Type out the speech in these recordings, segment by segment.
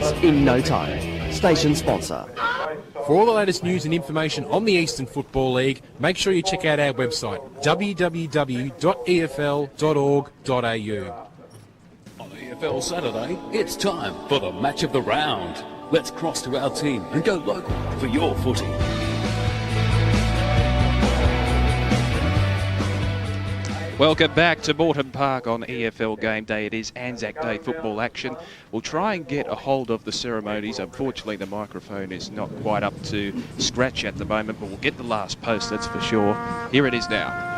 starts in no time. Station sponsor. For all the latest news and information on the Eastern Football League, make sure you check out our website, www.efl.org.au. On EFL Saturday, it's time for the match of the round. Let's cross to our team and go local for your footy. Welcome back to Moreton Park on EFL Game Day. It is Anzac Day football action. We'll try and get a hold of the ceremonies. Unfortunately, the microphone is not quite up to scratch at the moment, but we'll get the last post, that's for sure. Here it is now.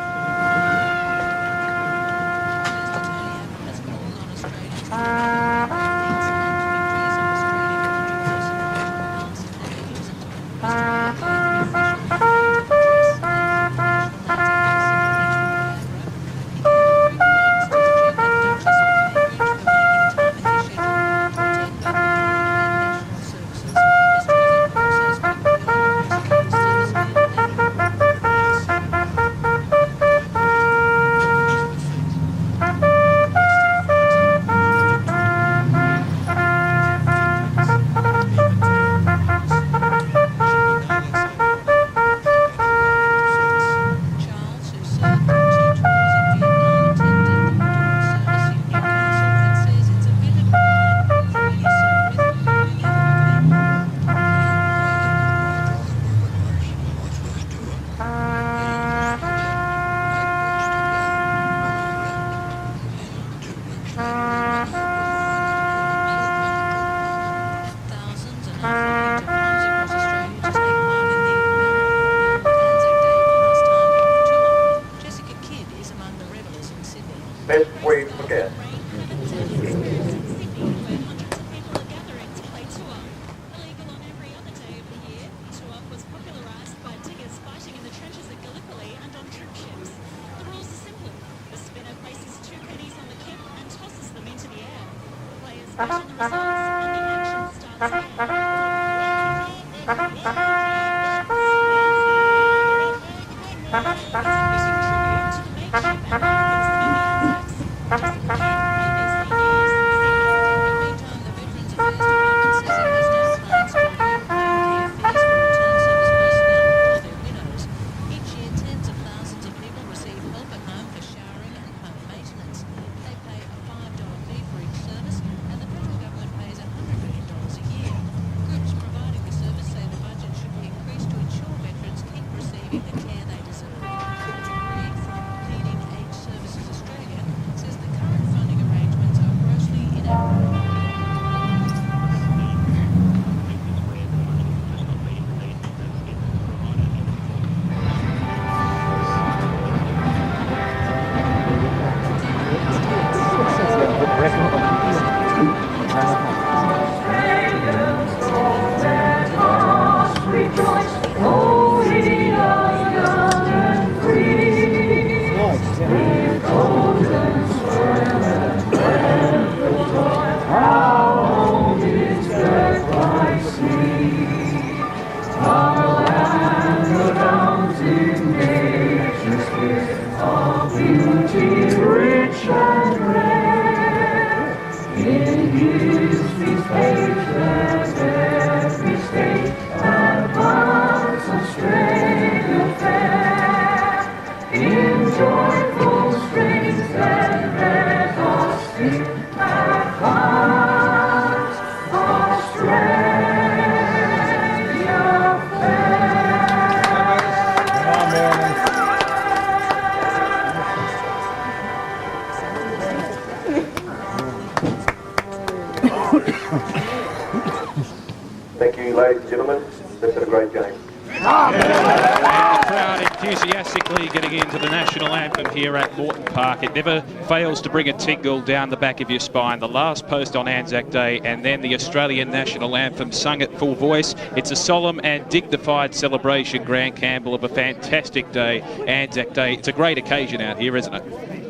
Thank you, ladies and gentlemen. Let's have a great game. And the crowd enthusiastically getting into the national anthem here at Moreton Park. It never fails to bring a tingle down the back of your spine. The last post on Anzac Day and then the Australian national anthem sung at full voice. It's a solemn and dignified celebration, Grant Campbell, of a fantastic day, Anzac Day. It's a great occasion out here, isn't it?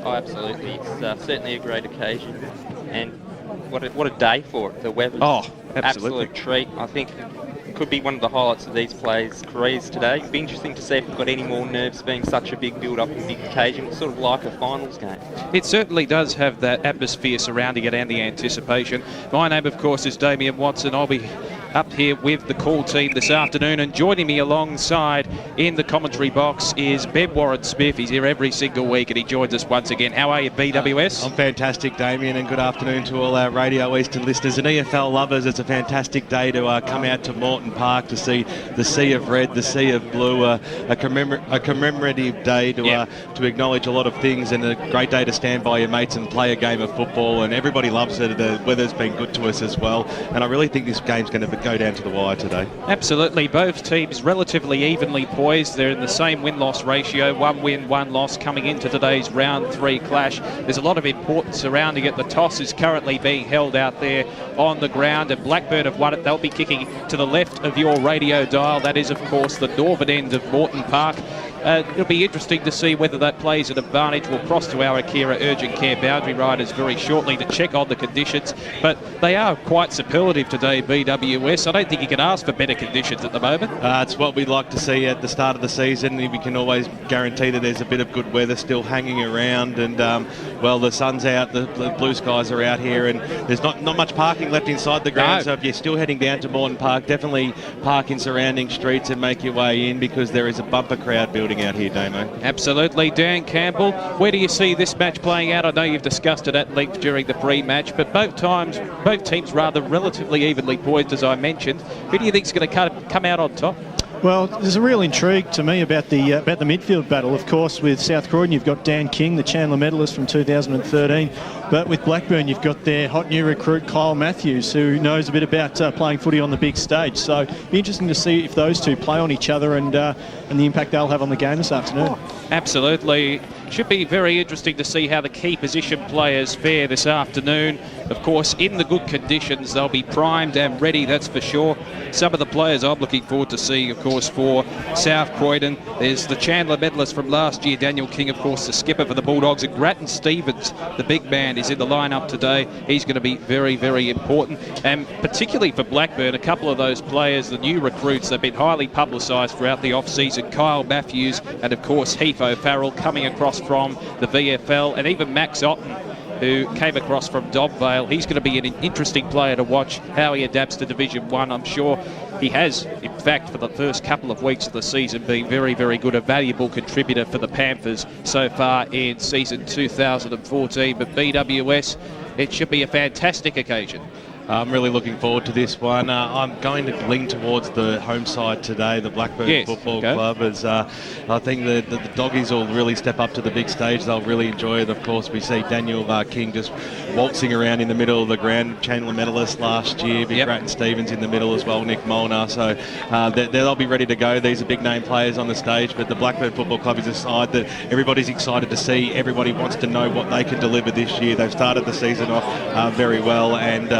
Oh, absolutely. It's certainly a great occasion. And what a day for it. The weather's absolutely. Absolute treat. I think could be one of the highlights of these players' careers today. It'd be interesting to see if we've got any more nerves being such a big build-up and big occasion. It's sort of like a finals game. It certainly does have that atmosphere surrounding it and the anticipation. My name, of course, is Damien Watson. I'll be up here with the call team this afternoon, and joining me alongside in the commentary box is Ben Warren-Smith. He's here every single week and he joins us once again. How are you, BWS? I'm fantastic, Damien, and good afternoon to all our Radio Eastern listeners and EFL lovers. It's a fantastic day to come out to Moreton Park to see the sea of red, the sea of blue, a commemorative day to acknowledge a lot of things, and a great day to stand by your mates and play a game of football, and everybody loves it. The weather's been good to us as well, and I really think this game's going to go down to the wire today. Absolutely. Both teams relatively evenly poised. They're in the same win-loss ratio, 1 win, 1 loss coming into today's round 3 clash. There's a lot of importance surrounding it. The toss is currently being held out there on the ground, and Blackburn have won it. They'll be kicking to the left of your radio dial. That is, of course, the northern end of Moreton Park. It'll be interesting to see whether that plays an advantage. We'll cross to our Akira Urgent Care boundary riders very shortly to check on the conditions, but they are quite superlative today, BWS. I don't think you can ask for better conditions at the moment. It's what we'd like to see at the start of the season. We can always guarantee that there's a bit of good weather still hanging around, and well, the sun's out, the blue skies are out here, and there's not much parking left inside the ground. So if you're still heading down to Moreton Park, definitely park in surrounding streets and make your way in, because there is a bumper crowd building out here, Damo. Absolutely. Dan Campbell, where do you see this match playing out? I know you've discussed it at length during the pre-match, but both teams rather relatively evenly poised, as I mentioned. Who do you think is going to come out on top? Well, there's a real intrigue to me about the midfield battle. Of course, with South Croydon, you've got Dan King, the Chandler medalist from 2013. But with Blackburn, you've got their hot new recruit, Kyle Matthews, who knows a bit about playing footy on the big stage. So it'll be interesting to see if those two play on each other and the impact they'll have on the game this afternoon. Absolutely. Should be very interesting to see how the key position players fare this afternoon. Of course, in the good conditions, they'll be primed and ready, that's for sure. Some of the players I'm looking forward to seeing, of course, for South Croydon, there's the Chandler medalist from last year, Daniel King, of course, the skipper for the Bulldogs, and Grattan Stevens, the big man, is in the lineup today. He's going to be very, very important. And particularly for Blackburn, a couple of those players, the new recruits, they've been highly publicised throughout the off-season. Kyle Matthews and, of course, Heath O'Farrell coming across from the VFL, and even Max Otten, who came across from Dobvale. He's going to be an interesting player to watch, how he adapts to Division 1. I'm sure he has, in fact, for the first couple of weeks of the season, been very, very good, a valuable contributor for the Panthers so far in season 2014. But BWS, it should be a fantastic occasion. I'm really looking forward to this one. I'm going to lean towards the home side today, the Blackburn Football Club, as I think the doggies will really step up to the big stage. They'll really enjoy it. Of course, we see Daniel King just waltzing around in the middle of the ground, Chandler medalist last year, Big Grattan Stevens in the middle as well, Nick Molnar. So they'll be ready to go. These are big name players on the stage, but the Blackburn Football Club is a side that everybody's excited to see. Everybody wants to know what they can deliver this year. They've started the season off very well, and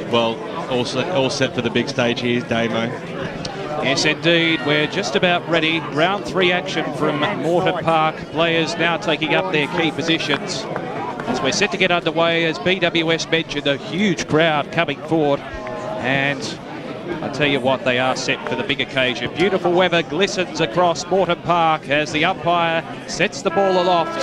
well, all set for the big stage here, Damo. Yes, indeed. We're just about ready. Round 3 action from Moreton Park. Players now taking up their key positions as we're set to get underway. As BWS mentioned, a huge crowd coming forward, and I tell you what, they are set for the big occasion. Beautiful weather glistens across Moreton Park as the umpire sets the ball aloft.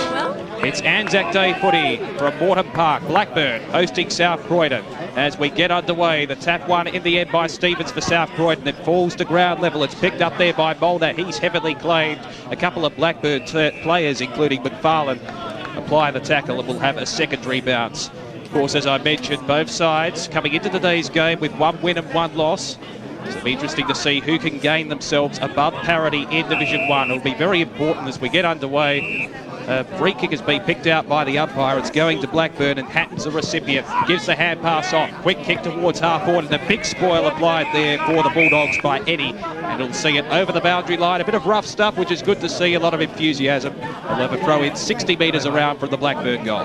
It's Anzac Day footy from Moreton Park. Blackburn hosting South Croydon. As we get underway, the tap one in the end by Stevens for South Croydon. It falls to ground level. It's picked up there by Molnar. He's heavily claimed. A couple of Blackburn players, including McFarlane, apply the tackle and will have a secondary bounce. Of course, as I mentioned, both sides coming into today's game with 1 win and 1 loss. It'll be interesting to see who can gain themselves above parity in Division 1. It'll be very important as we get underway. Free kick has been picked out by the umpire. It's going to Blackburn, and Hatton's the recipient. Gives the hand pass off. Quick kick towards half forward, and a big spoil applied there for the Bulldogs by Eddie. And he'll see it over the boundary line. A bit of rough stuff, which is good to see. A lot of enthusiasm. They'll have a throw in 60 metres around from the Blackburn goal.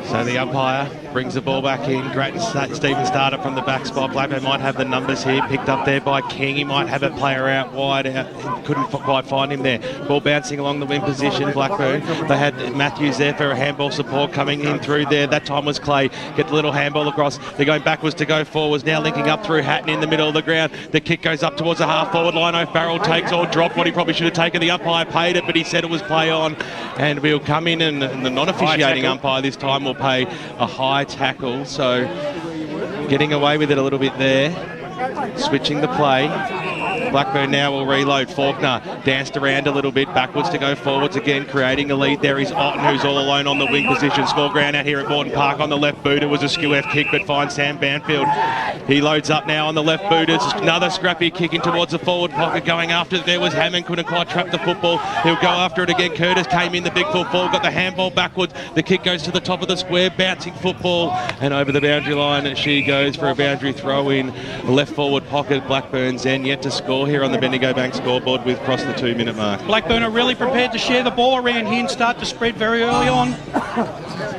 So the umpire brings the ball back in. Grattan Stephen started from the back spot. Blackburn might have the numbers here, picked up there by King. He might have a player out wide. Couldn't quite find him there. Ball bouncing along the wing position, Blackburn. They had Matthews there for a handball support coming in through there. That time was Clay. Get the little handball across. They're going backwards to go forwards. Now linking up through Hatton in the middle of the ground. The kick goes up towards the half-forward line. O'Farrell takes or dropped what he probably should have taken. The umpire paid it, but he said it was play on. And we'll come in, and the non-officiating umpire this time will pay a high tackle. So getting away with it a little bit there. Switching the play. Blackburn now will reload. Faulkner danced around a little bit, backwards to go forwards again, creating a lead. There is Otten, who's all alone on the wing position. Small ground out here at Morton Park on the left boot. It was a skew F kick, but finds Sam Banfield. He loads up now on the left boot. It's another scrappy kick in towards the forward pocket, going after it. There was Hammond, couldn't quite trap the football. He'll go after it again. Curtis came in, the big full forward, got the handball backwards. The kick goes to the top of the square, bouncing football, and over the boundary line, and she goes for a boundary throw in left forward pocket. Blackburn's then yet to score here on the Bendigo Bank scoreboard. We've crossed the 2-minute mark. Blackburn are really prepared to share the ball around here and start to spread very early on.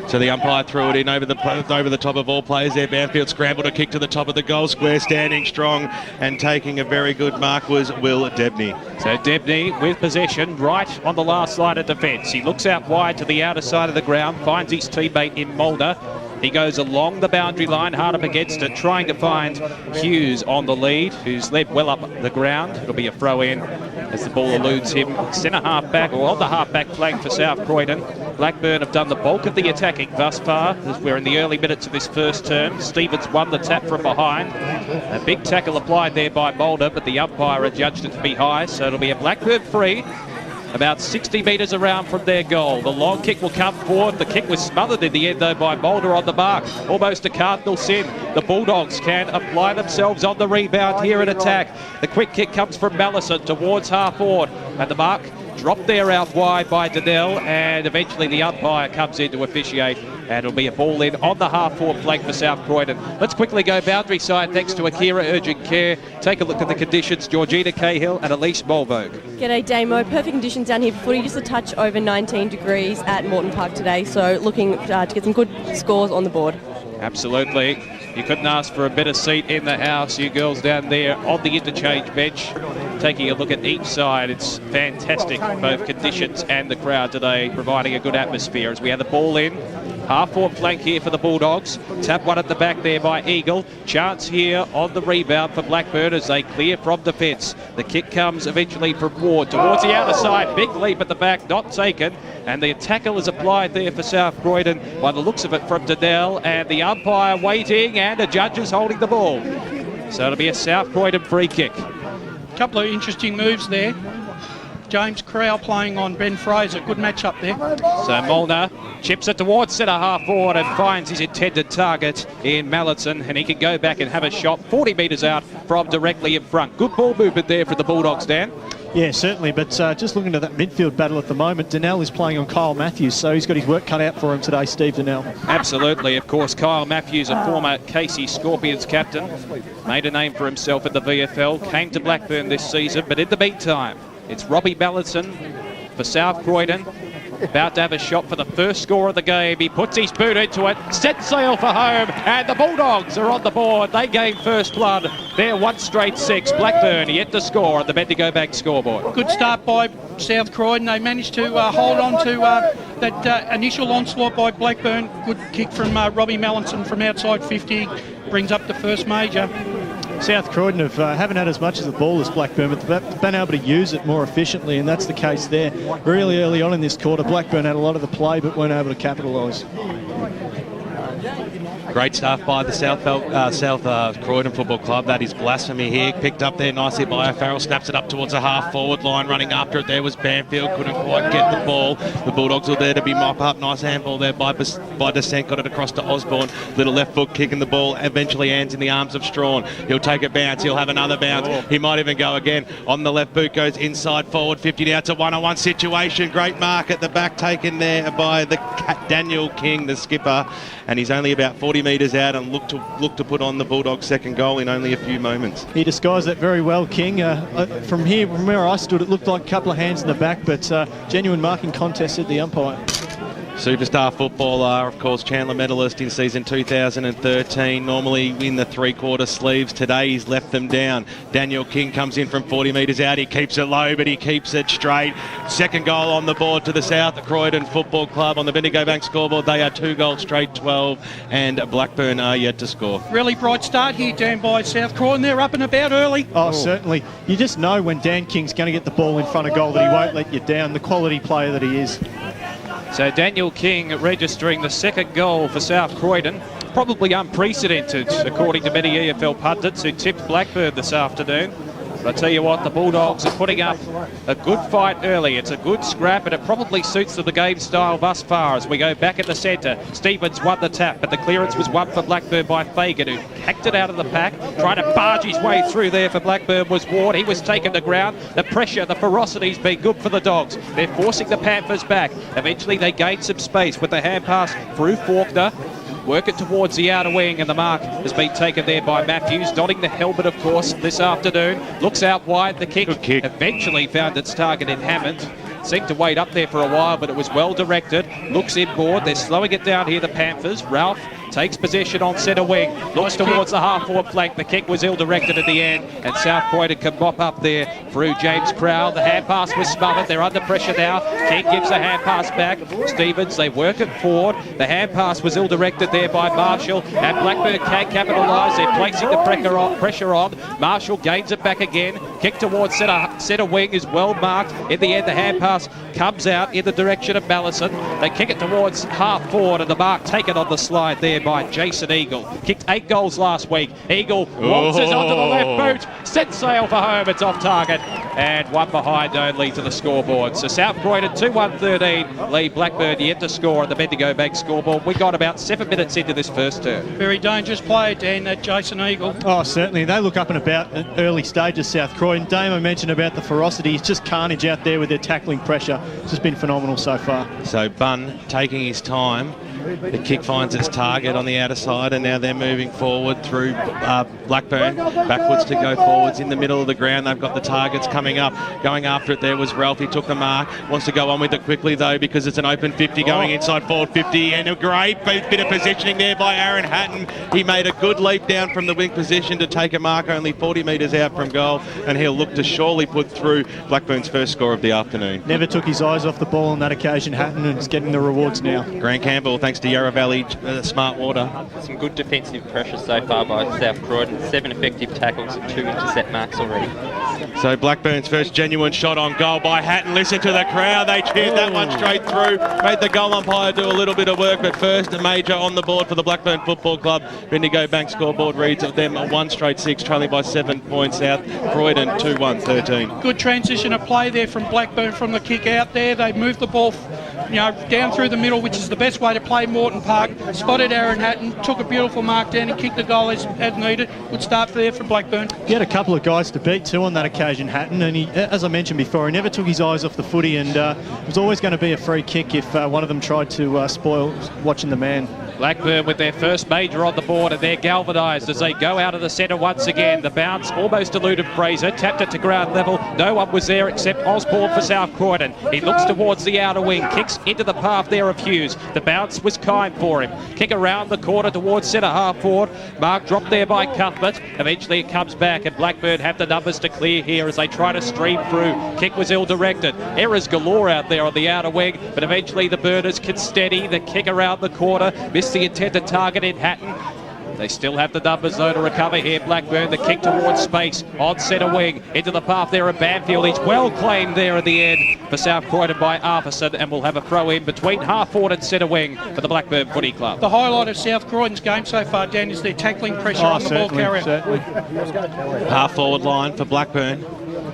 So the umpire threw it in over the top of all players there. Banfield scrambled a kick to the top of the goal square, standing strong and taking a very good mark was Will Debney. So Debney with possession right on the last line of defence. He looks out wide to the outer side of the ground, finds his teammate in Mulder. He goes along the boundary line, hard up against it, trying to find Hughes on the lead, who's led well up the ground. It'll be a throw in as the ball eludes him. Centre half back, or on the half back flank for South Croydon. Blackburn have done the bulk of the attacking thus far, as we're in the early minutes of this first term. Stevens won the tap from behind. A big tackle applied there by Mulder, but the umpire adjudged it to be high, so it'll be a Blackburn free. About 60 metres around from their goal. The long kick will come forward. The kick was smothered in the end, though, by Mulder on the mark. Almost a cardinal sin. The Bulldogs can apply themselves on the rebound here in attack. The quick kick comes from Mallison towards half forward. And the mark dropped there out wide by Donnell, and eventually the umpire comes in to officiate, and it'll be a ball in on the half-forward flank for South Croydon. Let's quickly go boundary side next to Akira Urgent Care. Take a look at the conditions. Georgina Cahill and Elise Mulvogue. G'day Damo, perfect conditions down here for footy, just a touch over 19 degrees at Morton Park today, so looking to get some good scores on the board. Absolutely. You couldn't ask for a better seat in the house, you girls down there on the interchange bench. Taking a look at each side, it's fantastic, both conditions and the crowd today, providing a good atmosphere as we have the ball in. Half-forward flank here for the Bulldogs. Tap one at the back there by Eagle. Chance here on the rebound for Blackburn as they clear from defence. The kick comes eventually from Ward towards the outer side. Big leap at the back, not taken. And the tackle is applied there for South Croydon by the looks of it from Donnell. And the umpire waiting and the judges holding the ball. So it'll be a South Croydon free kick. A couple of interesting moves there. James Crow playing on Ben Fraser. Good match up there. So Molnar chips it towards centre half forward and finds his intended target in Mallison, and he can go back and have a shot 40 metres out from directly in front. Good ball movement there for the Bulldogs, Dan. Yeah, certainly, but just looking at that midfield battle at the moment, Donnell is playing on Kyle Matthews, so he's got his work cut out for him today, Steve Donnell. Absolutely, of course, Kyle Matthews, a former Casey Scorpions captain, made a name for himself in the VFL, came to Blackburn this season, but in the meantime, it's Robbie Mallison for South Croydon, about to have a shot for the first score of the game. He puts his boot into it, set sail for home, and the Bulldogs are on the board. They gain first blood. They're 1 straight 6. Blackburn yet to score on the Bendigo Bank scoreboard. Good start by South Croydon. They managed to hold on to that initial onslaught by Blackburn. Good kick from Robbie Mallison from outside 50. Brings up the first major. South Croydon haven't had as much of the ball as Blackburn, but they've been able to use it more efficiently, and that's the case there. Really early on in this quarter, Blackburn had a lot of the play but weren't able to capitalise. Great stuff by the South Croydon Football Club. That is blasphemy here. Picked up there nicely by O'Farrell. Snaps it up towards the half-forward line. Running after it there was Banfield. Couldn't quite get the ball. The Bulldogs were there to be mop up. Nice handball there by Descent. Got it across to Osborne. Little left foot kicking the ball. Eventually ends in the arms of Strawn. He'll take a bounce. He'll have another bounce. He might even go again. On the left boot goes inside forward 50 now. It's a one-on-one situation. Great mark at the back taken there by the Daniel King, the skipper. And he's only about 40 metres out and look to put on the Bulldogs' second goal in only a few moments. He disguised that very well, King. From where I stood, it looked like a couple of hands in the back, but genuine marking contest at the umpire. Superstar footballer, of course, Chandler medalist in season 2013, normally in the three-quarter sleeves. Today he's left them down. Daniel King comes in from 40 metres out. He keeps it low, but he keeps it straight. Second goal on the board to the south, the Croydon Football Club. On the Bendigo Bank scoreboard, they are 2 goals straight, 12, and Blackburn are yet to score. Really bright start here, Dan, by South Croydon. They're up and about early. Oh, certainly. You just know when Dan King's going to get the ball in front of goal that he won't let you down, the quality player that he is. So Daniel King registering the second goal for South Croydon. Probably unprecedented, according to many EFL pundits who tipped Blackburn this afternoon. But I tell you what, the Bulldogs are putting up a good fight early. It's a good scrap, and it probably suits the game style thus far as we go back in the centre. Stevens won the tap, but the clearance was won for Blackburn by Fagan, who hacked it out of the pack. Trying to barge his way through there for Blackburn was Ward. He was taken to ground. The pressure, the ferocity's been good for the Dogs. They're forcing the Panthers back. Eventually they gain some space with the hand pass through Faulkner. Work it towards the outer wing, and the mark has been taken there by Matthews, donning the helmet, of course, this afternoon. Looks out wide, the kick eventually found its target in Hammond. Seemed to wait up there for a while, but it was well directed. Looks inboard. They're slowing it down here, the Panthers. Ralph takes possession on centre wing. Looks towards the half-forward flank. The kick was ill-directed at the end, and South Croydon can mop up there through James Crowell. The hand pass was smothered. They're under pressure now. King gives the hand pass back. Stevens, they work it forward. The hand pass was ill-directed there by Marshall, and Blackburn can't capitalise. They're placing the pressure on. Marshall gains it back again. Kick towards centre wing is well marked. In the end, the hand pass comes out in the direction of Mallison. They kick it towards half forward, and the mark taken on the slide there by Jason Eagle. Kicked 8 goals last week. Eagle waltzes onto the left boot, sets sail for home. It's off target, and one behind only to the scoreboard. So South Croydon 2-1-13 lead Blackburn yet to score on the Bendigo Bank scoreboard. We got about 7 minutes into this first term. Very dangerous player, Dan, that Jason Eagle. Oh, certainly. They look up and about at early stages, South Croydon. Damo mentioned about the ferocity. It's just carnage out there with their tackling pressure. It's just been phenomenal so far. So Bunn taking his time. The kick finds its target on the outer side, and now they're moving forward through Blackburn. Backwards to go forwards in the middle of the ground. They've got the targets coming up. Going after it there was Ralph. He took the mark. Wants to go on with it quickly, though, because it's an open 50 going inside forward 50. And a great bit of positioning there by Aaron Hatton. He made a good leap down from the wing position to take a mark only 40 metres out from goal, and he'll look to surely put through Blackburn's first score of the afternoon. Never took his eyes off the ball on that occasion, Hatton, and is getting the rewards now. Grant Campbell, thanks to Yarra Valley Smart Water. Some good defensive pressure so far by South Croydon. 7 effective tackles and 2 intercept marks already. So Blackburn's first genuine shot on goal by Hatton. Listen to the crowd. They cheered that one straight through. Made the goal umpire do a little bit of work, but first a major on the board for the Blackburn Football Club. Bendigo Bank scoreboard reads of them 1 straight 6, trailing by 7 points. South Croydon 2-1-13. Good transition of play there from Blackburn from the kick out there. They moved the ball down through the middle, which is the best way to play Moreton Park. Spotted Aaron Hatton, took a beautiful mark down and kicked the goal as needed. Good start there from Blackburn. He had a couple of guys to beat too on that occasion, Hatton, and he, as I mentioned before, he never took his eyes off the footy, and it was always going to be a free kick if one of them tried to spoil watching the man. Blackburn with their first major on the board, and they're galvanised as they go out of the centre once again. The bounce almost eluded Fraser, tapped it to ground level. No one was there except Osborne for South Croydon. He looks towards the outer wing, kicks into the path there of Hughes. The bounce was kind for him. Kick around the corner towards centre half forward. Mark dropped there by Cuthbert. Eventually it comes back, and Blackburn have the numbers to clear here as they try to stream through. Kick was ill-directed. Errors galore out there on the outer wing, but eventually the Burners can steady the kick around the corner. Missed the intended target in Hatton. They still have the numbers though to recover here. Blackburn, the kick towards space on centre wing into the path there of Banfield. He's well claimed there at the end for South Croydon by Arthurson, and we'll have a throw in between half forward and centre wing for the Blackburn Footy Club. The highlight of South Croydon's game so far, Dan, is their tackling pressure on the ball carrier. Half forward line for Blackburn.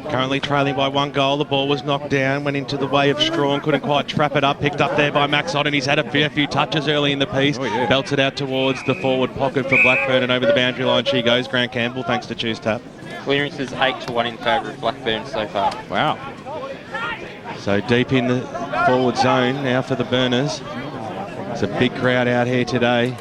Currently trailing by 1 goal. The ball was knocked down, went into the way of Strawn, couldn't quite trap it up, picked up there by Max Otten. He's had a fair few touches early in the piece. Belts it out towards the forward pocket for Blackburn, and over the boundary line she goes. Grant Campbell, thanks to Choose Tap. Clearance is 8-1 in favour of Blackburn so far. Wow. So deep in the forward zone now for the Burners. It's a big crowd out here today.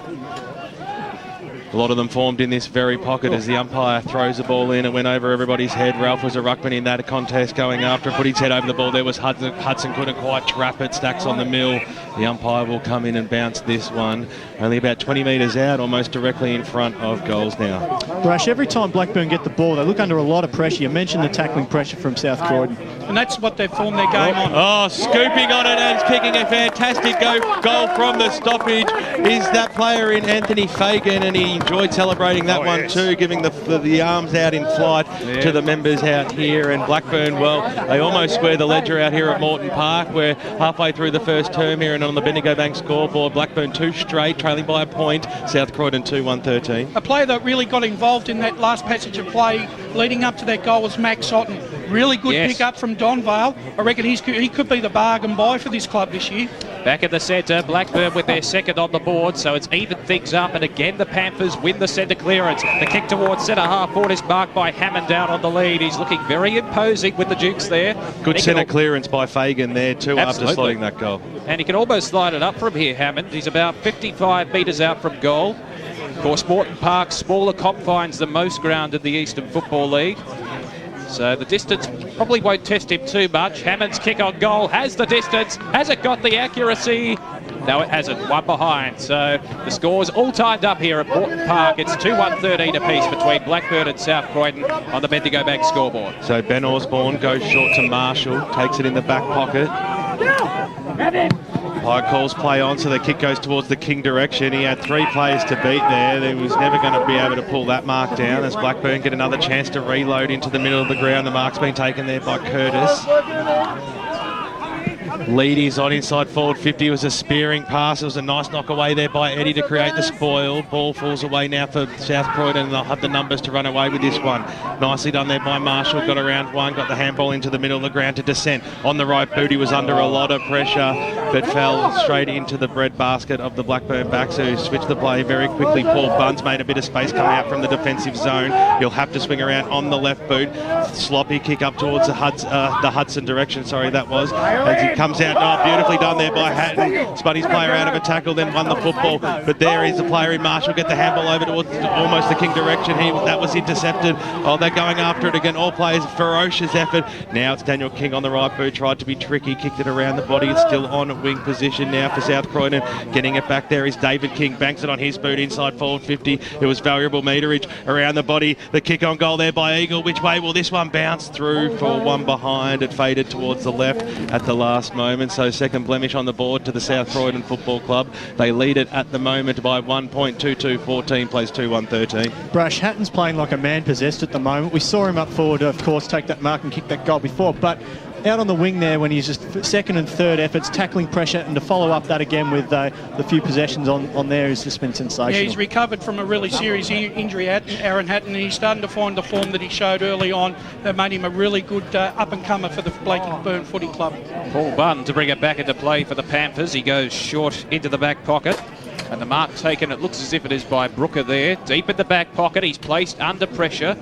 A lot of them formed in this very pocket as the umpire throws the ball in. It went over everybody's head. Ralph was a ruckman in that contest going after it, put his head over the ball. There was Hudson. Hudson couldn't quite trap it. Stacks on the mill. The umpire will come in and bounce this one. Only about 20 metres out, almost directly in front of goals now. Brash, every time Blackburn get the ball, they look under a lot of pressure. You mentioned the tackling pressure from South Croydon. And that's what they've formed their game on. Oh, scooping on it and kicking a fantastic goal from the stoppage is that player in Anthony Fagan, and he enjoyed celebrating that one too, giving the arms out in flight to the members out here. And Blackburn, well, they almost square the ledger out here at Moreton Park. We're halfway through the first term here, and on the Bendigo Bank scoreboard, Blackburn 2 straight, trailing by a point. South Croydon 2-1-13. A player that really got involved in that last passage of play leading up to that goal was Max Otten. Really good pick up from Donvale. I reckon he could be the bargain buy for this club this year. Back in the centre, Blackburn with their second on the board, so it's even things up, and again the Panthers win the centre clearance. The kick towards centre half forward is marked by Hammond down on the lead. He's looking very imposing with the Dukes there. Good centre clearance by Fagan there too. Absolutely. After slotting that goal. And he can almost slide it up from here, Hammond. He's about 55 metres out from goal. Of course, Moreton Park's smaller confines than most ground in the Eastern Football League. So the distance probably won't test him too much. Hammond's kick on goal has the distance. Has it got the accuracy? No, it hasn't. One behind. So the score's all timed up here at Moreton Park. It's 2-1-13 apiece between Blackburn and South Croydon on the Bendigo Bank scoreboard. So Ben Osborne goes short to Marshall, takes it in the back pocket. High calls play on, so the kick goes towards the King direction. He had 3 players to beat there. He was never going to be able to pull that mark down as Blackburn get another chance to reload into the middle of the ground. The mark's been taken there by Curtis. Lead is on inside forward 50. It was a spearing pass. It was a nice knock away there by Eddie to create the spoil. Ball falls away now for South Croydon, and they'll have the numbers to run away with this one. Nicely done there by Marshall. Got around one, got the handball into the middle of the ground to Descent. On the right boot, he was under a lot of pressure, but fell straight into the breadbasket of the Blackburn backs, who switched the play very quickly. Paul Buns made a bit of space coming out from the defensive zone. He'll have to swing around on the left boot. Sloppy kick up towards the Hudson direction, that was. As he comes out, beautifully done there by Hatton. Spun his player out of a tackle, then won the football. But there is the player in Marshall. Get the handball over towards almost the King direction. That was intercepted. Oh, they're going after it again. All players, ferocious effort. Now it's Daniel King on the right boot. Tried to be tricky, kicked it around the body. It's still on wing position now for South Croydon. Getting it back there is David King. Banks it on his boot inside forward 50. It was valuable meterage around the body. The kick on goal there by Eagle. Which way will this one bounce through for one behind? It faded towards the left at the last moment. So second blemish on the board to the South Croydon Football Club. They lead it at the moment by 1 point. 2-2-14 plays 2-1-13. Brash, Hatton's playing like a man possessed at the moment. We saw him up forward, of course, take that mark and kick that goal before, but out on the wing there when he's just second and third efforts, tackling pressure, and to follow up that again with the few possessions on there has just been sensational. Yeah, he's recovered from a really serious injury, Aaron Hatton, and he's starting to find the form that he showed early on that made him a really good up-and-comer for the Blackburn Footy Club. Paul Bunn to bring it back into play for the Panthers. He goes short into the back pocket. And the mark taken, it looks as if it is by Brooker there. Deep in the back pocket, he's placed under pressure.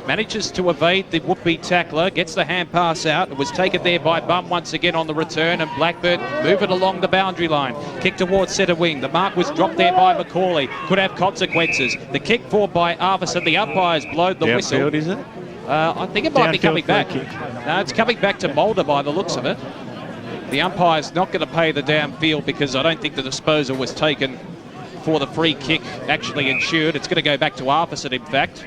Manages to evade the would-be tackler, gets the hand pass out. It was taken there by Bum once again on the return, and Blackburn move it along the boundary line. Kick towards centre wing. The mark was dropped there by Macaulay. Could have consequences. The kick for by Arvidsson. The umpires blowed the whistle. Downfield, is it? I think it might be coming back. No, it's coming back to Mulder by the looks of it. The umpire's not going to pay the downfield because I don't think the disposal was taken for the free kick actually ensured. It's going to go back to Arvidsson, in fact.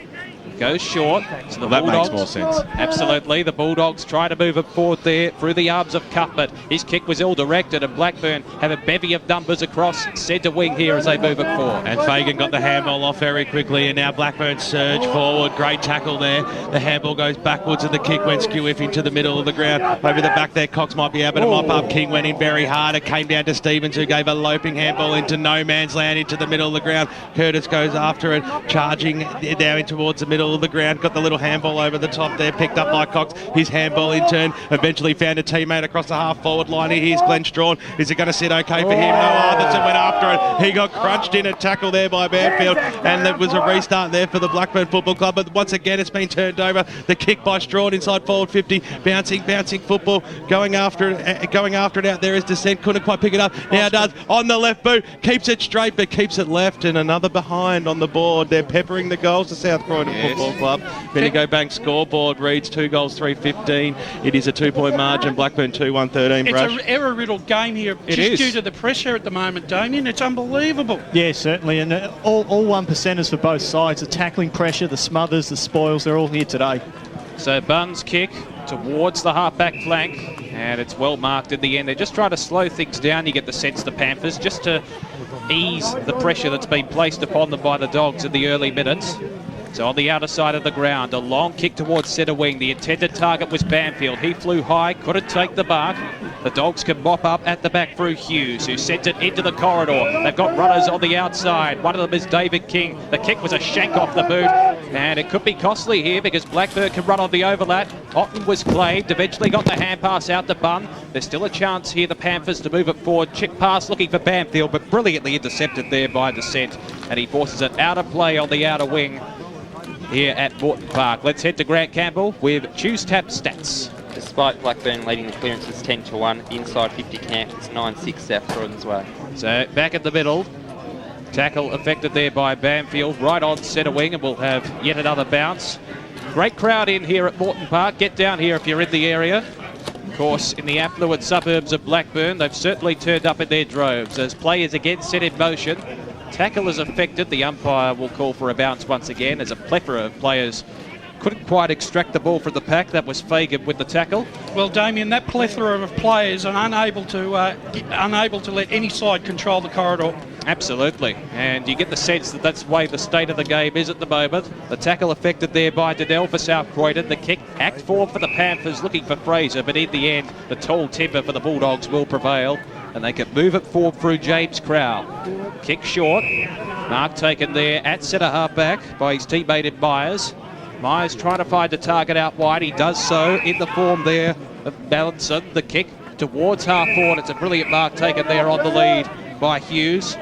Goes short. So the that Bulldogs, makes more sense. Absolutely. The Bulldogs try to move it forward there through the arms of Cuthbert. His kick was ill-directed, and Blackburn have a bevy of numbers across centre wing here as they move it forward. And Fagan got the handball off very quickly, and now Blackburn surge forward. Great tackle there. The handball goes backwards, and the kick went skew-if into the middle of the ground. Over the back there, Cox might be able to mop up. King went in very hard. It came down to Stevens, who gave a loping handball into no man's land into the middle of the ground. Curtis goes after it, charging down towards the middle middle of the ground, got the little handball over the top there, picked up by Cox. His handball in turn eventually found a teammate across the half-forward line. Here's Glenn Strawn. Is it going to sit okay for him? No, Arthurson went after it. He got crunched in a tackle there by Banfield, and there was a restart there for the Blackburn Football Club. But once again, it's been turned over. The kick by Strawn inside forward 50, bouncing football, going after it out there as Descent. Couldn't quite pick it up. Now does on the left boot, keeps it straight but keeps it left, and another behind on the board. They're peppering the goals to South Croydon Football Club. Bendigo Bank scoreboard reads 2 goals, 3-15. It is a 2-point margin. Blackburn 2-1-13. It's an error-riddled game here, just due to the pressure at the moment, Damien. It's unbelievable. Yeah, certainly, and all 1%ers for both sides. The tackling pressure, the smothers, the spoils, they're all here today. So Bunn's kick towards the half-back flank, and it's well marked in the end. They're just trying to slow things down. You get the sense, the Panthers, just to ease the pressure that's been placed upon them by the Dogs in the early minutes. So on the outer side of the ground, a long kick towards centre wing. The intended target was Banfield. He flew high, couldn't take the mark. The Dogs can mop up at the back through Hughes, who sent it into the corridor. They've got runners on the outside. One of them is David King. The kick was a shank off the boot, and it could be costly here because Blackburn can run on the overlap. Otten was claimed, eventually got the hand pass out to Bunn. There's still a chance here, the Panthers, to move it forward. Chip pass looking for Banfield, but brilliantly intercepted there by Descent, and he forces it out of play on the outer wing here at Morton Park. Let's head to Grant Campbell with Choose Tap stats. Despite Blackburn leading the clearances 10-1, the inside 50 camp is 9-6 South Croydon's way. So back at the middle, tackle affected there by Banfield, right on centre wing, and we'll have yet another bounce. Great crowd in here at Morton Park. Get down here if you're in the area. Of course, in the affluent suburbs of Blackburn, they've certainly turned up in their droves as play is again set in motion. Tackle is affected. The umpire will call for a bounce once again as a plethora of players couldn't quite extract the ball from the pack. That was Fagan with the tackle. Well, Damien, that plethora of players are unable to let any side control the corridor. Absolutely, and you get the sense that that's the way the state of the game is at the moment. The tackle affected there by Donnell for South Croydon. The kick, act forward for the Panthers, looking for Fraser, but in the end, the tall timber for the Bulldogs will prevail, and they can move it forward through James Crowell. Kick short, mark taken there at centre half back by his teammate in Myers. Myers trying to find a target out wide. He does so in the form there of Mallinson. The kick towards half forward. It's a brilliant mark taken there on the lead by Hughes,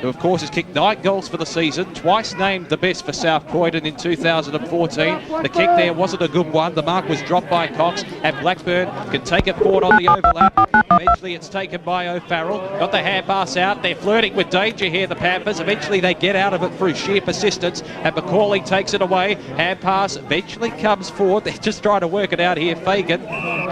who of course has kicked 9 goals for the season, twice named the best for South Croydon in 2014. The kick there wasn't a good one. The mark was dropped by Cox, and Blackburn can take it forward on the overlap. Eventually it's taken by O'Farrell. Got the hand pass out. They're flirting with danger here, the Panthers. Eventually they get out of it through sheer persistence, and Macaulay takes it away. Hand pass eventually comes forward. They're just trying to work it out here. Fagan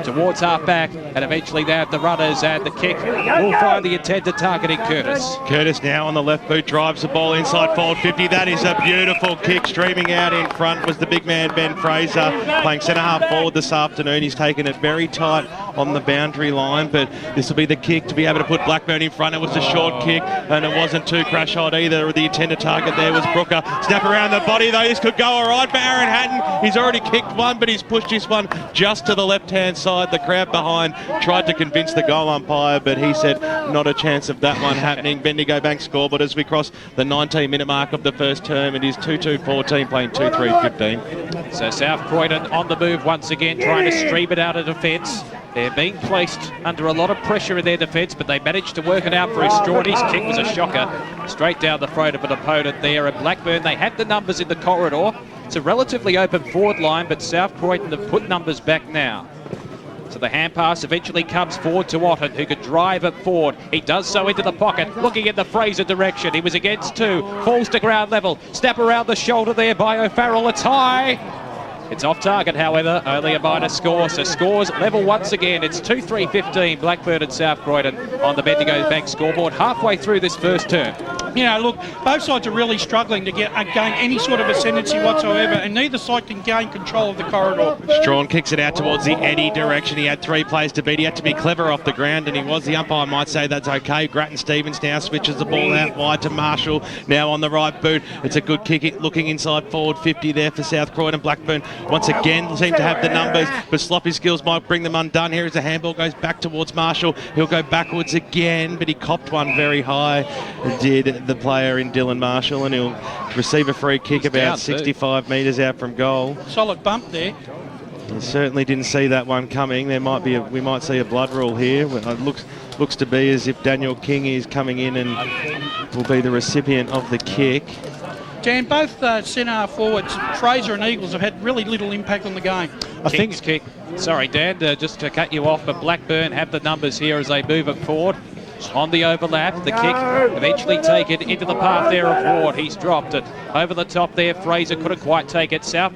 towards half back, and eventually they have the runners, and the kick will find the intended target in Curtis. Curtis now on the left boot, drives the ball inside forward 50. That is a beautiful kick. Streaming out in front was the big man Ben Fraser, playing centre half forward this afternoon. He's taken it very tight on the boundary line, but this will be the kick to be able to put Blackburn in front. It was a short kick, and it wasn't too crash hot either. The intended target there was Brooker. Snap around the body though. This could go all right for Aaron Hatton. He's already kicked one, but he's pushed this one just to the left-hand side. The crowd behind tried to convince the goal umpire, but he said not a chance of that one happening. Bendigo Bank scoreboard as we cross the 19-minute mark of the first term. It is 2-2-14 playing 2-3-15. So South Croydon on the move once again, trying to stream it out of defence. They're being placed under a lot of pressure in their defence, but they managed to work it out for Strawn. His kick was a shocker, straight down the throat of an opponent there. And Blackburn, they had the numbers in the corridor. It's a relatively open forward line, but South Croydon have put numbers back now. So the hand pass eventually comes forward to Otten, who could drive it forward. He does so into the pocket, looking in the Fraser direction. He was against 2, falls to ground level. Snap around the shoulder there by O'Farrell. It's high. It's off target, however, only a minor score. So scores level once again. It's 2-3-15, Blackburn and South Croydon on the Bendigo Bank scoreboard halfway through this first term. You know, look, both sides are really struggling to gain any sort of ascendancy whatsoever, and neither side can gain control of the corridor. Strawn kicks it out towards the Eddie direction. He had 3 players to beat. He had to be clever off the ground, and he was. The umpire might say that's okay. Grattan Stevens now switches the ball out wide to Marshall. Now on the right boot. It's a good kick, looking inside forward 50 there for South Croydon. Blackburn once again seem to have the numbers, but sloppy skills might bring them undone. Here as the handball goes back towards Marshall. He'll go backwards again, but he copped one very high. Did the player in Dylan Marshall, and he'll receive a free kick about 65 metres out from goal. Solid bump there. He certainly didn't see that one coming. We might see a blood rule here. It looks to be as if Daniel King is coming in and will be the recipient of the kick. Dan, both centre forwards, Fraser and Eagles, have had really little impact on the game. King's kick. Sorry, Dan, just to cut you off, but Blackburn have the numbers here as they move it forward. On the overlap, the kick eventually taken into the path there of Ward. He's dropped it. Over the top there, Fraser couldn't quite take it. South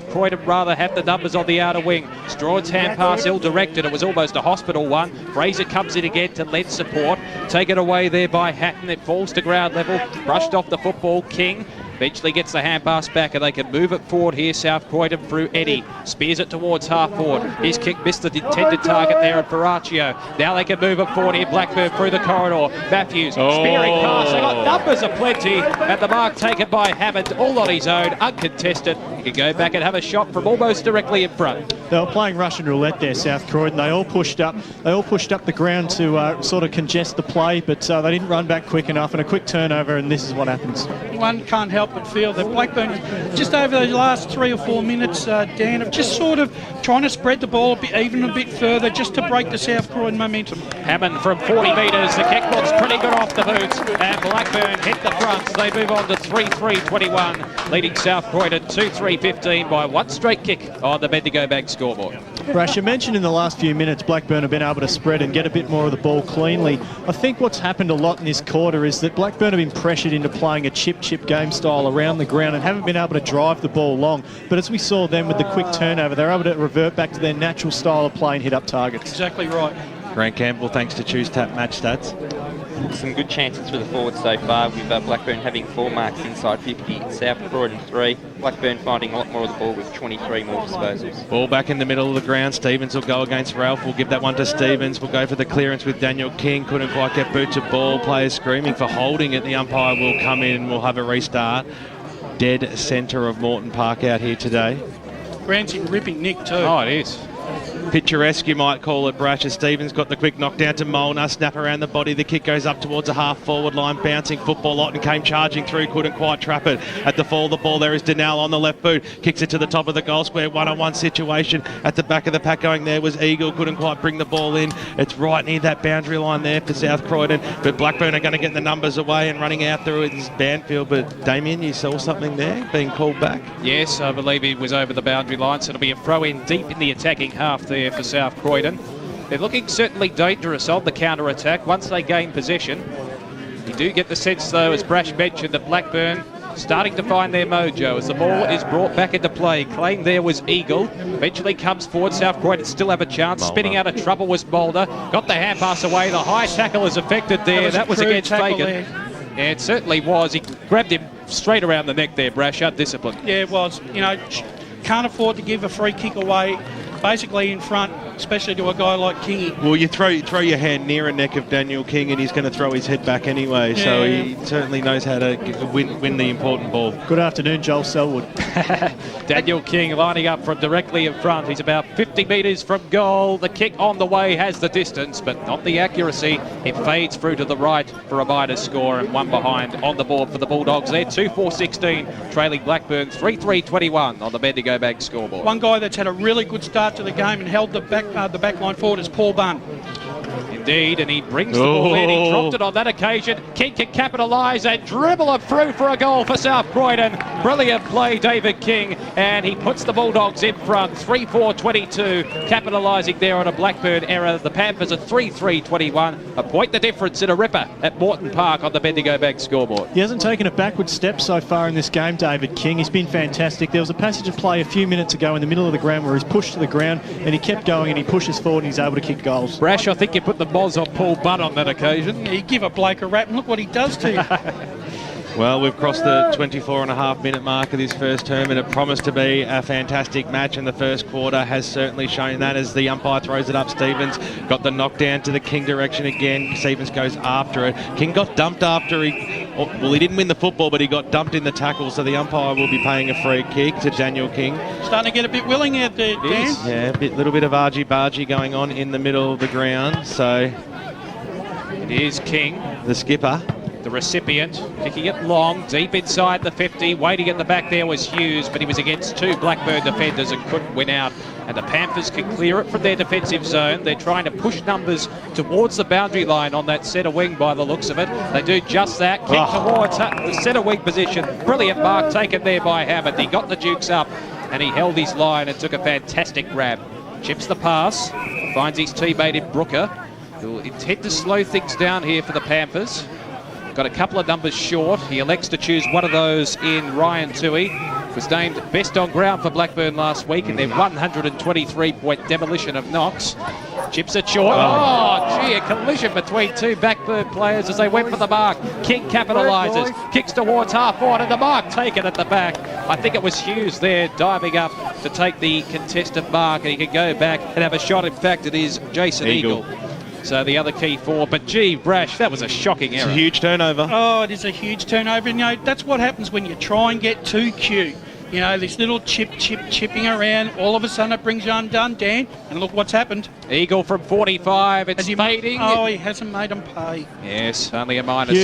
Croydon rather have the numbers on the outer wing. Strawn's hand pass ill-directed. It was almost a hospital one. Fraser comes in again to lend support. Taken away there by Hatton. It falls to ground level. Brushed off the football. King eventually gets the hand pass back, and they can move it forward here. South Croydon through Eddie. Spears it towards half forward. His kick missed the intended target there at Baraccio. Now they can move it forward here. Blackburn through the corridor. Matthews spearing pass. They got numbers aplenty, and the mark taken by Hammond, all on his own, uncontested. He can go back and have a shot from almost directly in front. They were playing Russian roulette there, South Croydon. They all pushed up the ground to sort of congest the play, but they didn't run back quick enough, and a quick turnover, and this is what happens. One can't help but feel that Blackburn, just over the last 3 or 4 minutes, Dan, have just sort of trying to spread the ball even a bit further just to break the South Croydon momentum. Hammond from 40 metres. The kick looks pretty good off the boots, and Blackburn hit the front. They move on to 3-3-21, leading South Croydon 2-3-15 by one straight kick on the Bendigo Bank scoreboard. Brash, you mentioned in the last few minutes Blackburn have been able to spread and get a bit more of the ball cleanly. I think what's happened a lot in this quarter is that Blackburn have been pressured into playing a chip game style around the ground and haven't been able to drive the ball long. But as we saw then with the quick turnover, they're able to revert back to their natural style of play and hit up targets. Exactly right. Grant Campbell, thanks to Choose Tap Match Stats. Some good chances for the forwards so far, with Blackburn having 4 marks inside 50, South Croydon 3. Blackburn finding a lot more of the ball with 23 more disposals. Ball back in the middle of the ground. Stevens will go against Ralph. We'll give that one to Stevens. We'll go for the clearance with Daniel King. Couldn't quite get boot to ball. Players screaming for holding it. The umpire will come in and we'll have a restart. Dead centre of Moreton Park out here today. Grant's in ripping nick too. Oh, it is. Picturesque, you might call it, Brash. As Stevens got the quick knockdown to Molnar, snap around the body. The kick goes up towards a half-forward line, bouncing football. Otten came charging through, couldn't quite trap it. At the fall of the ball, there is Donnell on the left boot. Kicks it to the top of the goal square, one-on-one situation. At the back of the pack going there was Eagle, couldn't quite bring the ball in. It's right near that boundary line there for South Croydon, but Blackburn are going to get the numbers away and running out through his Banfield. But Damien, you saw something there being called back? Yes, I believe he was over the boundary line, so it'll be a throw-in deep in the attacking half there for South Croydon. They're looking certainly dangerous on the counter-attack once they gain possession. You do get the sense, though, as Brash mentioned, that Blackburn starting to find their mojo as the ball is brought back into play. Claimed there was Eagle. Eventually comes forward. South Croydon still have a chance. Mulder. Spinning out of trouble was Mulder. Got the hand pass away. The high tackle is affected there. That was against Fagan. Yeah, it certainly was. He grabbed him straight around the neck there, Brash. Undisciplined. Yeah, it was. You know, can't afford to give a free kick away basically in front, especially to a guy like Kingy. Well, you throw your hand near a neck of Daniel King and he's going to throw his head back anyway, so he certainly knows how to win the important ball. Good afternoon, Joel Selwood. Daniel King lining up from directly in front. He's about 50 metres from goal. The kick on the way has the distance, but not the accuracy. It fades through to the right for a minus score, and one behind on the board for the Bulldogs. They're 2-4-16, trailing Blackburn 3-3-21 on the Bendigo Bank scoreboard. One guy that's had a really good start to the game and held the back line forward is Paul Bunn. Indeed, and he brings the ball in. He dropped it on that occasion. King can capitalise and dribble it through for a goal for South Croydon. Brilliant play, David King, and he puts the Bulldogs in front. 3-4-22, capitalising there on a Blackburn error. The Panthers are 3-3-21. A point the difference in a ripper at Moreton Park on the Bendigo Bank scoreboard. He hasn't taken a backward step so far in this game, David King. He's been fantastic. There was a passage of play a few minutes ago in the middle of the ground where he's pushed to the ground and he kept going and he pushes forward and he's able to kick goals. Brash, I think you put the moz on Paul Budd on that occasion. You give a bloke a rap and look what he does to you. Well, we've crossed the 24.5-minute mark of this first term, and it promised to be a fantastic match, and the first quarter has certainly shown that as the umpire throws it up. Stevens got the knockdown to the King direction again. Stevens goes after it. King got dumped after he didn't win the football, but he got dumped in the tackle, so the umpire will be paying a free kick to Daniel King. Starting to get a bit willing out there, Dan. Yeah, a little bit of argy-bargy going on in the middle of the ground, so it is King. The skipper. the recipient, kicking it long, deep inside the 50. Waiting at the back there was Hughes, but he was against 2 Blackburn defenders and couldn't win out. And the Panthers can clear it from their defensive zone. They're trying to push numbers towards the boundary line on that centre wing by the looks of it. They do just that. Kick towards the centre wing position. Brilliant mark taken there by Hammond. He got the Dukes up and he held his line and took a fantastic grab. Chips the pass, finds his teammate in Brooker, who will intend to slow things down here for the Panthers. Got a couple of numbers short. He elects to choose one of those in Ryan Tui. Was named best on ground for Blackburn last week in their 123-point demolition of Knox. Chips it short. Oh, gee, a collision between 2 Blackburn players as they went for the mark. King capitalises, kicks towards half-forward, and the mark taken at the back. I think it was Hughes there diving up to take the contested mark, and he can go back and have a shot. In fact, it is Jason Eagle. So the other key forward, but gee, Brash, that was a shocking error. It's a huge turnover. Oh, it is a huge turnover. And, that's what happens when you try and get too cute. This little chipping around, all of a sudden it brings you undone, Dan. And look what's happened. Eagle from 45, it's fading. Oh, he hasn't made them pay. Yes, only a minus score.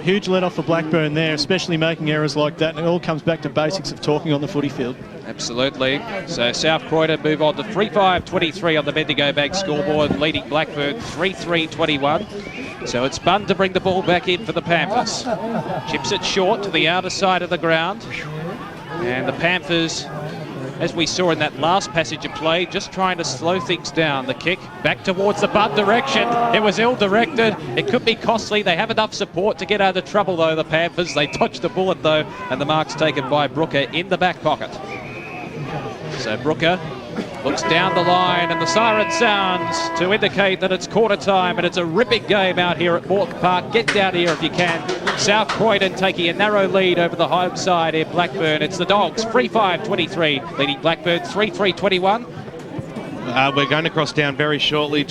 Huge let off for Blackburn there, especially making errors like that. And it all comes back to basics of talking on the footy field. Absolutely. So South Croydon move on to 3-5-23 on the Bendigo Bank scoreboard, leading Blackburn 3-3-21. So it's Bunn to bring the ball back in for the Panthers. Chips it short to the outer side of the ground. And the Panthers, as we saw in that last passage of play, just trying to slow things down. The kick back towards the Bunn direction. It was ill-directed. It could be costly. They have enough support to get out of trouble, though, the Panthers. They dodged the bullet, though, and the mark's taken by Brooker in the back pocket. So Brooker looks down the line and the siren sounds to indicate that it's quarter time, and it's a ripping game out here at Morton Park. Get down here if you can. South Croydon taking a narrow lead over the home side in Blackburn. It's the Dogs 3-5-23 leading Blackburn 3-3-21. We're going to cross down very shortly to